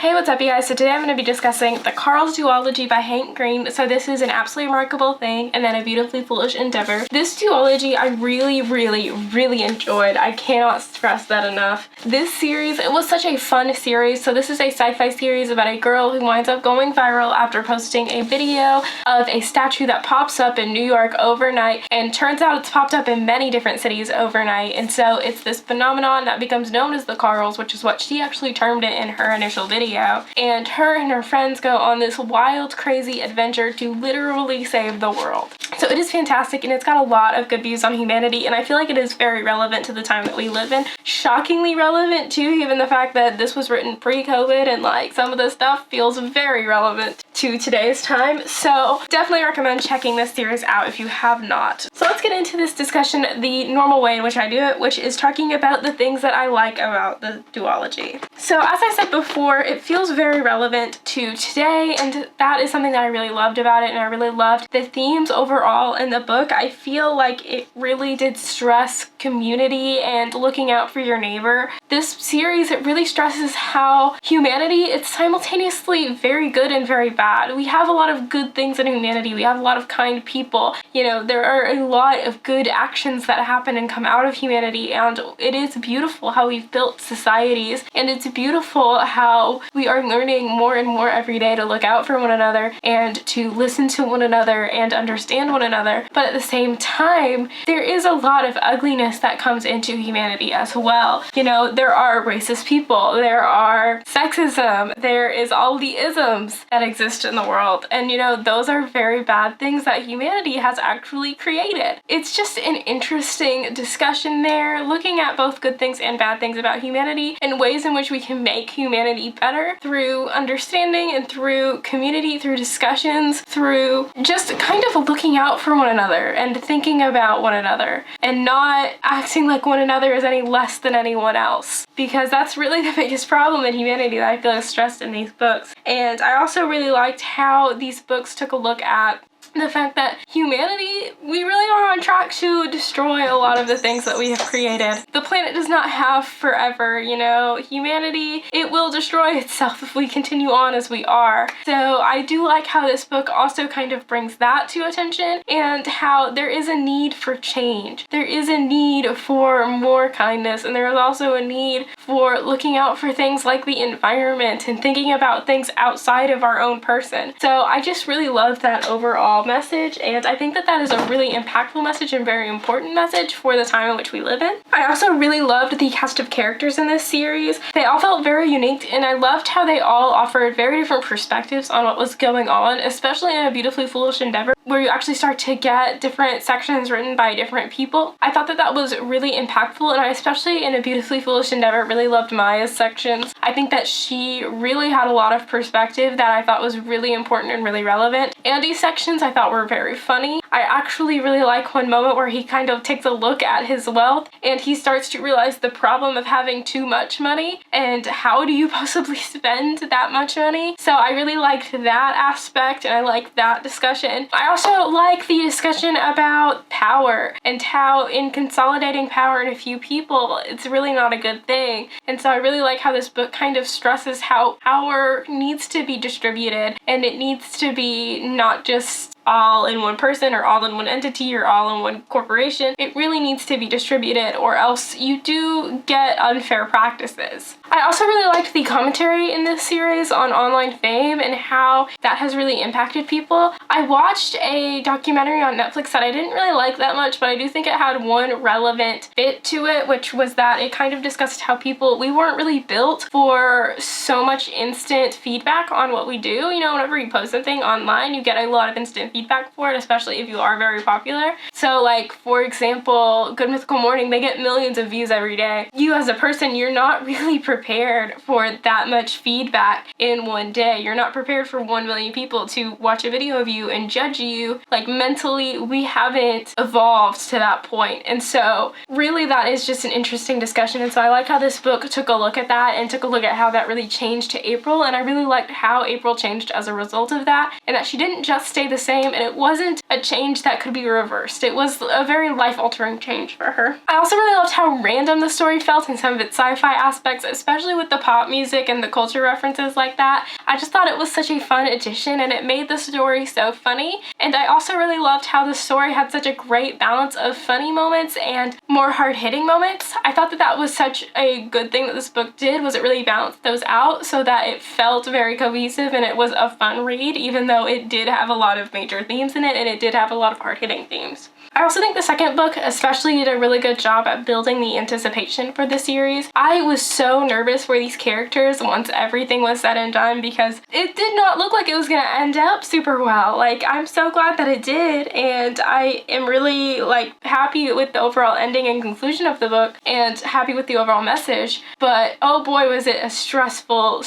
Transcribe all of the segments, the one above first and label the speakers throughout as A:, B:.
A: Hey, what's up you guys? So today I'm going to be discussing the CARLS Duology by Hank Green. So this is An Absolutely Remarkable Thing and then A Beautifully Foolish Endeavor. This duology I really enjoyed. I cannot stress that enough. This series, it was such a fun series. So this is a sci-fi series about a girl who winds up going viral after posting a video of a statue that pops up in New York overnight, and turns out it's popped up in many different cities overnight. And so it's this phenomenon that becomes known as the CARLS, which is what she actually termed it in her initial video. And her and her friends go on this wild, crazy adventure to literally save the world. So it is fantastic, and it's got a lot of good views on humanity, and I feel like it is very relevant to the time that we live in. Shockingly relevant too, given the fact that this was written pre-COVID, and like some of the stuff feels very relevant to today's time. So definitely recommend checking this series out if you have not. So let's get into this discussion the normal way in which I do it, which is talking about the things that I like about the duology. So as I said before, it feels very relevant to today, and that is something that I really loved about it, and I really loved the themes overall in the book. I feel like it really did stress community and looking out for your neighbor. This series, it really stresses how humanity, it's simultaneously very good and very bad. We have a lot of good things in humanity. We have a lot of kind people. You know, there are a lot of good actions that happen and come out of humanity, and it is beautiful how we've built societies, and it's beautiful how we are learning more and more every day to look out for one another and to listen to one another and understand one another. But at the same time, there is a lot of ugliness that comes into humanity as well. You know, there are racist people, there are sexism, there is all the isms that exist in the world, and you know, those are very bad things that humanity has actually created. It's just an interesting discussion there, looking at both good things and bad things about humanity and ways in which we can make humanity better through understanding and through community, through discussions, through just kind of looking out for one another and thinking about one another and not acting like one another is any less than anyone else, because that's really the biggest problem in humanity that I feel is stressed in these books. And I also really liked how these books took a look at the fact that humanity, we really are on track to destroy a lot of the things that we have created. The planet does not have forever, you know. Humanity, it will destroy itself if we continue on as we are. So I do like how this book also kind of brings that to attention, and how there is a need for change. There is a need for more kindness, and there is also a need for looking out for things like the environment and thinking about things outside of our own person. So I just really love that overall message, and I think that that is a really impactful message and very important message for the time in which we live in. I also really loved the cast of characters in this series. They all felt very unique, and I loved how they all offered very different perspectives on what was going on, especially in A Beautifully Foolish Endeavor, where you actually start to get different sections written by different people. I thought that that was really impactful, and I especially in A Beautifully Foolish Endeavor really loved Maya's sections. I think that she really had a lot of perspective that I thought was really important and really relevant. Andy's sections I thought were very funny. I actually really like one moment where he kind of takes a look at his wealth and he starts to realize the problem of having too much money and how do you possibly spend that much money. So I really liked that aspect, and I liked that discussion. I also like the discussion about power and how in consolidating power in a few people, it's really not a good thing. And so I really like how this book kind of stresses how power needs to be distributed, and it needs to be not just all in one person or all in one entity or all in one corporation. It really needs to be distributed, or else you do get unfair practices. I also really liked the commentary in this series on online fame and how that has really impacted people. I watched a documentary on Netflix that I didn't really like that much, but I do think it had one relevant bit to it, which was that it kind of discussed how we weren't really built for so much instant feedback on what we do. You know, whenever you post something online, you get a lot of instant feedback for it, especially if you are very popular. So like, for example, Good Mythical Morning, they get millions of views every day. You as a person, you're not really prepared for that much feedback in one day. You're not prepared for 1 million people to watch a video of you and judge you. Like, mentally, we haven't evolved to that point. And so really that is just an interesting discussion. And so I like how this book took a look at that and took a look at how that really changed to April. And I really liked how April changed as a result of that, and that she didn't just stay the same, same, and it wasn't a change that could be reversed. It was a very life-altering change for her. I also really loved how random the story felt in some of its sci-fi aspects, especially with the pop music and the culture references like that. I just thought it was such a fun addition, and it made the story so funny. And I also really loved how the story had such a great balance of funny moments and more hard-hitting moments. I thought that that was such a good thing that this book did, was it really balanced those out so that it felt very cohesive and it was a fun read, even though it did have a lot of major themes in it and it did have a lot of hard-hitting themes. I also think the second book especially did a really good job at building the anticipation for the series. I was so nervous for these characters once everything was said and done because it did not look like it was gonna end up super well. Like, I'm so glad that it did, and I am really happy with the overall ending and conclusion of the book and happy with the overall message, but oh boy was it a stressful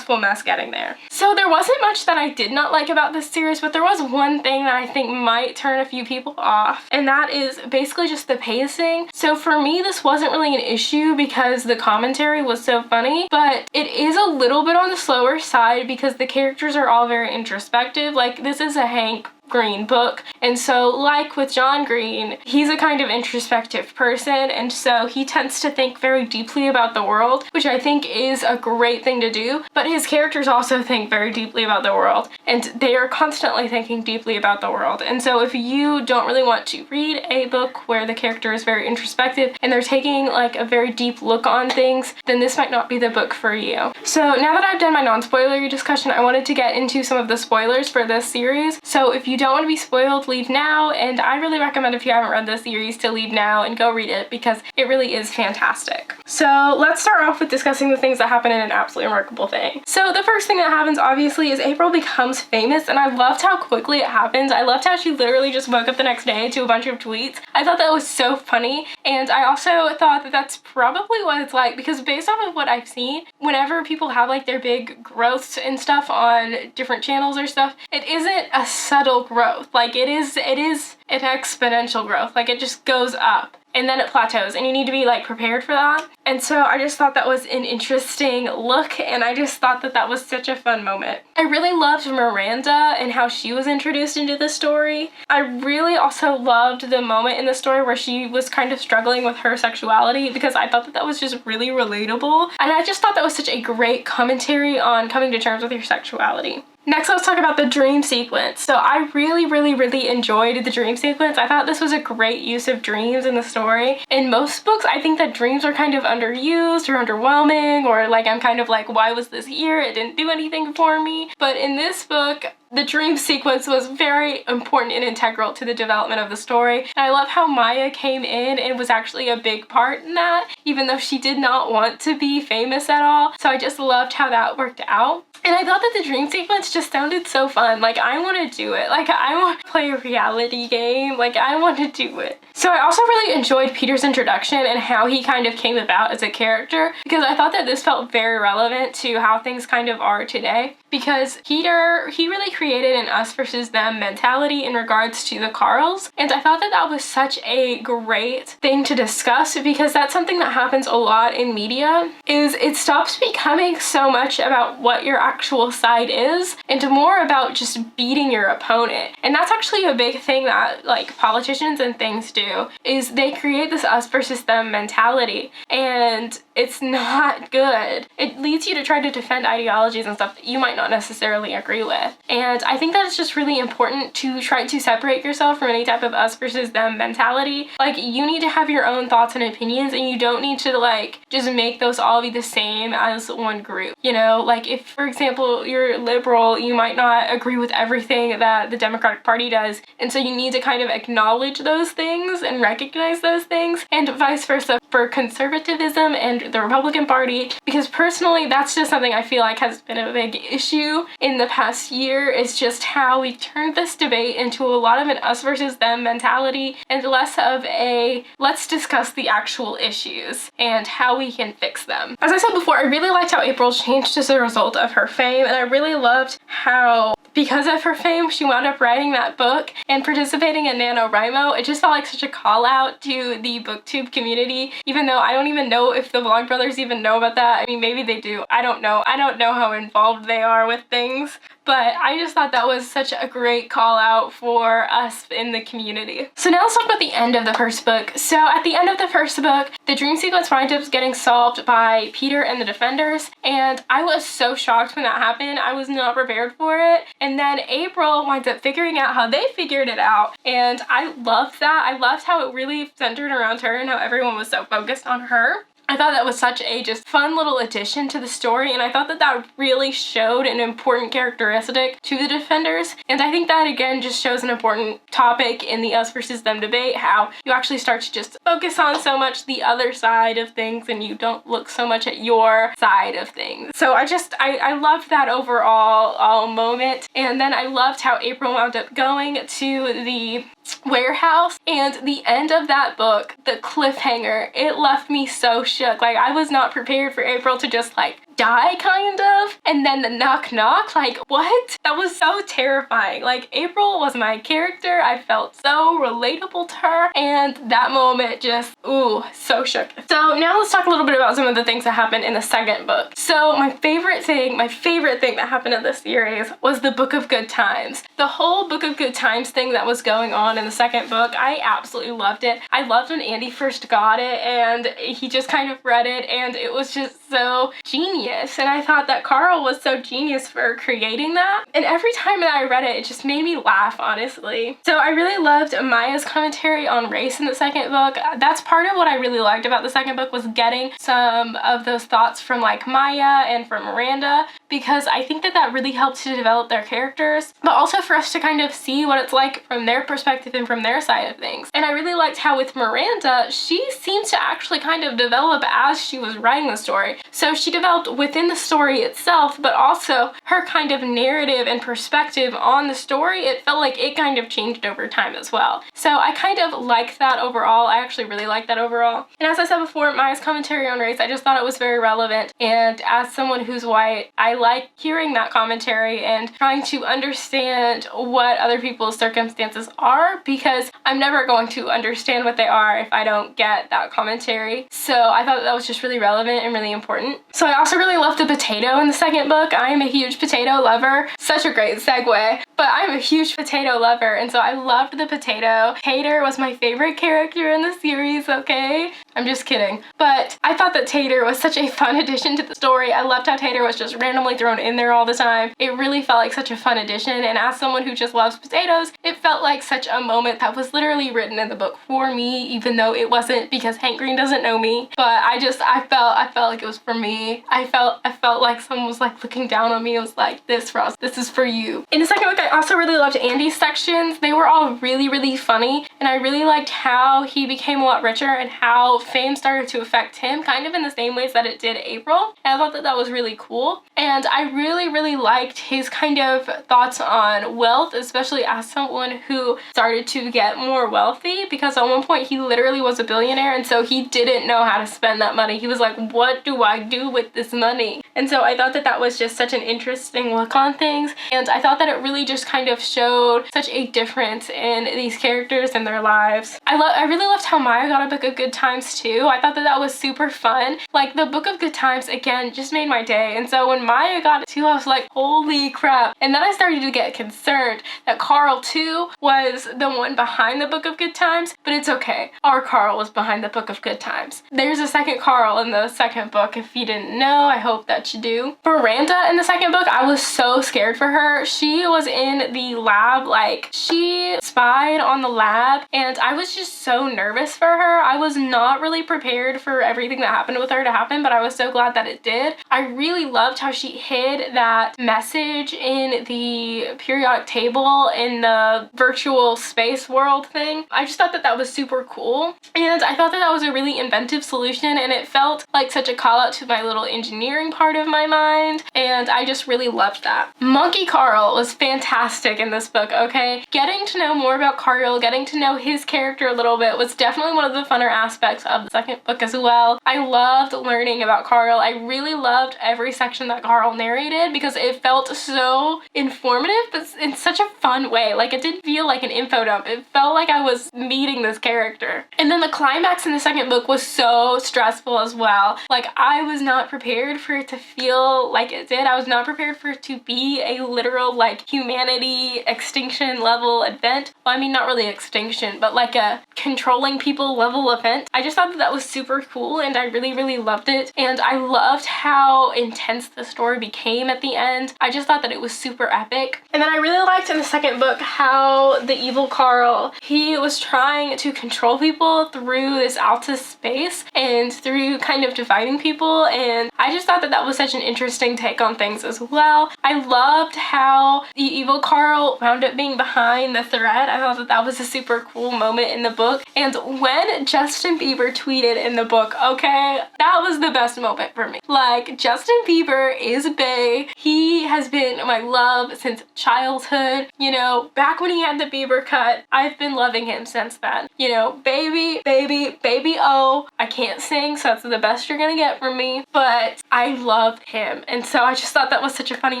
A: mess getting there. So there wasn't much that I did not like about this series, but there was one thing that I think might turn a few people off, and that is basically just the pacing. So for me, this wasn't really an issue because the commentary was so funny, but it is a little bit on the slower side because the characters are all very introspective. Like, this is a Hank Green book, and so like with John Green, he's a kind of introspective person, and so he tends to think very deeply about the world, which I think is a great thing to do, but his characters also think very deeply about the world, and they are constantly thinking deeply about the world. And so if you don't really want to read a book where the character is very introspective and they're taking like a very deep look on things, then this might not be the book for you. So now that I've done my non-spoilery discussion, I wanted to get into some of the spoilers for this series. So if you don't want to be spoiled, leave now, and I really recommend, if you haven't read this series, to leave now and go read it because it really is fantastic. So let's start off with discussing the things that happen in An Absolutely Remarkable Thing. So the first thing that happens obviously is April becomes famous, and I loved how quickly it happened. I loved how she literally just woke up the next day to a bunch of tweets. I thought that was so funny, and I also thought that that's probably what it's like, because based off of what I've seen, whenever people have like their big growths and stuff on different channels or stuff, it isn't a subtle growth. Like, it is an exponential growth. Like, it just goes up and then it plateaus, and you need to be like prepared for that. And so I just thought that was an interesting look, and I just thought that that was such a fun moment. I really loved Miranda and how she was introduced into the story. I really also loved the moment in the story where she was kind of struggling with her sexuality, because I thought that that was just really relatable, and I just thought that was such a great commentary on coming to terms with your sexuality. Next, let's talk about the dream sequence. So I really enjoyed the dream sequence. I thought this was a great use of dreams in the story. In most books, I think that dreams are kind of underused or underwhelming, or like I'm kind of like, why was this here? It didn't do anything for me. But in this book, the dream sequence was very important and integral to the development of the story. And I love how Maya came in and was actually a big part in that, even though she did not want to be famous at all. So I just loved how that worked out. And I thought that the dream sequence just sounded so fun. Like, I want to do it. Like, I want to play a reality game. Like, I want to do it. So I also really enjoyed Peter's introduction and how he kind of came about as a character, because I thought that this felt very relevant to how things kind of are today. Because Peter, he really created an us versus them mentality in regards to the Carls. And I thought that that was such a great thing to discuss, because that's something that happens a lot in media, is it stops becoming so much about what your actual side is and more about just beating your opponent. And that's actually a big thing that like politicians and things do, is they create this us versus them mentality, and it's not good. It leads you to try to defend ideologies and stuff that you might not necessarily agree with. And I think that it's just really important to try to separate yourself from any type of us versus them mentality. Like, you need to have your own thoughts and opinions, and you don't need to like just make those all be the same as one group. You know, like if, for example, you're liberal, you might not agree with everything that the Democratic Party does, and so you need to kind of acknowledge those things and recognize those things, and vice versa for conservatism and the Republican Party, because personally that's just something I feel like has been a big issue in the past year, is just how we turned this debate into a lot of an us versus them mentality and less of a let's discuss the actual issues and how we can fix them. As I said before, I really liked how April changed as a result of her fame, and I really loved how, because of her fame, she wound up writing that book and participating in NaNoWriMo. It just felt like such a call out to the booktube community, even though I don't even know if the Vlogbrothers even know about that. I mean, maybe they do. I don't know. I don't know how involved they are with things. but I just thought that was such a great call out for us in the community. So now let's talk about the end of the first book. So at the end of the first book, the dream sequence winds up getting solved by Peter and the Defenders, and I was so shocked when that happened. I was not prepared for it. And then April winds up figuring out how they figured it out, and I loved that. I loved how it really centered around her and how everyone was so focused on her. I thought that was such a just fun little addition to the story, and I thought that that really showed an important characteristic to the Defenders. And I think that again just shows an important topic in the us versus them debate, how you actually start to just focus on so much the other side of things and you don't look so much at your side of things. So I loved that overall moment. And then I loved how April wound up going to the warehouse, and the end of that book, the cliffhanger, it left me so shook. Like, I was not prepared for April to just like die, kind of, and then the knock knock, like, what? That was so terrifying. Like, April was my character. I felt so relatable to her, and that moment just, ooh, so shook. So now let's talk a little bit about some of the things that happened in the second book. So my favorite thing that happened in this series was the Book of Good Times. The whole Book of Good Times thing that was going on in the second book, I absolutely loved it. I loved when Andy first got it and he just kind of read it, and it was just so genius. And I thought that Carl was so genius for creating that. And every time that I read it, it just made me laugh, honestly. So I really loved Maya's commentary on race in the second book. That's part of what I really liked about the second book, was getting some of those thoughts from like Maya and from Miranda, because I think that that really helped to develop their characters, but also for us to kind of see what it's like from their perspective and from their side of things. And I really liked how with Miranda, she seemed to actually kind of develop as she was writing the story. So she developed within the story itself, but also her kind of narrative and perspective on the story, it felt like it kind of changed over time as well. So I kind of liked that overall. I actually really liked that overall. And as I said before, Maya's commentary on race, I just thought it was very relevant. And as someone who's white, I like hearing that commentary and trying to understand what other people's circumstances are, because I'm never going to understand what they are if I don't get that commentary. So I thought that was just really relevant and really important. So I also really loved the potato in the second book. I am a huge potato lover. Such a great segue, but I'm a huge potato lover, and so I loved the potato. Tater was my favorite character in the series, okay? I'm just kidding. But I thought that Tater was such a fun addition to the story. I loved how Tater was just randomly thrown in there all the time. It really felt like such a fun addition, and as someone who just loves potatoes, it felt like such a moment that was literally written in the book for me, even though it wasn't, because Hank Green doesn't know me. But I felt like it was for me. I felt like someone was like looking down on me. It was like, this, Ross, this is for you. In the second book, I also really loved Andy's sections. They were all really, really funny, and I really liked how he became a lot richer and how fame started to affect him kind of in the same ways that it did April. And I thought that that was really cool. And I really, really liked his kind of thoughts on wealth, especially as someone who started to get more wealthy, because at one point he literally was a billionaire, and so he didn't know how to spend that money. He was like, what do I do with this money? And so I thought that that was just such an interesting look on things, and I thought that it really just kind of showed such a difference in these characters and their lives. I really loved how Maya got a Book of Good Times too. I thought that that was super fun. Like, the Book of Good Times, again, just made my day. And so when Maya got it too, I was like, holy crap. And then I started to get concerned that Carl too was the one behind the Book of Good Times, but it's okay. Our Carl was behind the Book of Good Times. There's a second Carl in the second book. If you didn't know, I hope that you do. Miranda in the second book, I was so scared for her. She was in the lab, like, she spied on the lab, and I was just so nervous for her. I was not really prepared for everything that happened with her to happen, but I was so glad that it did. I really loved how she hid that message in the periodic table in the virtual space world thing. I just thought that that was super cool, and I thought that that was a really inventive solution, and it felt like such a call out to my little engineering part of my mind, and I just really loved that. Monkey Carl was fantastic. fantastic in this book, okay? Getting to know more about Carl, getting to know his character a little bit was definitely one of the funner aspects of the second book as well. I loved learning about Carl. I really loved every section that Carl narrated because it felt so informative, but in such a fun way. Like, it didn't feel like an info dump. It felt like I was meeting this character. And then the climax in the second book was so stressful as well. Like, I was not prepared for it to feel like it did. I was not prepared for it to be a literal, like, humanity extinction level event. Well, I mean, not really extinction, but like a controlling people level event. I just thought that was super cool, and I really, really loved it. And I loved how intense the story became at the end. I just thought that it was super epic. And then I really liked in the second book how the evil Carl, he was trying to control people through this Altus space and through kind of dividing people, and I just thought that that was such an interesting take on things as well. I loved how the evil Carl wound up being behind the thread. I thought that that was a super cool moment in the book. And when Justin Bieber tweeted in the book, okay, that was the best moment for me. Like, Justin Bieber is bae. He has been my love since childhood. You know, back when he had the Bieber cut, I've been loving him since then. You know, baby, baby, baby, oh, I can't sing, so that's the best you're gonna get from me, but I love him. And so I just thought that was such a funny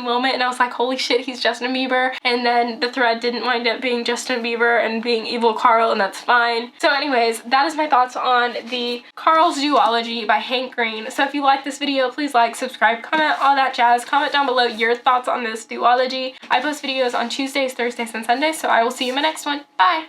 A: moment, and I was like, holy shit, he's Justin Bieber. And then the thread didn't wind up being Justin Bieber and being evil Carl, and that's fine. So anyways, that is my thoughts on the CARLS Duology by Hank Green. So if you like this video, please like, subscribe, comment, all that jazz. Comment down below your thoughts on this duology. I post videos on Tuesdays, Thursdays, and Sundays, so I will see you in my next one. Bye!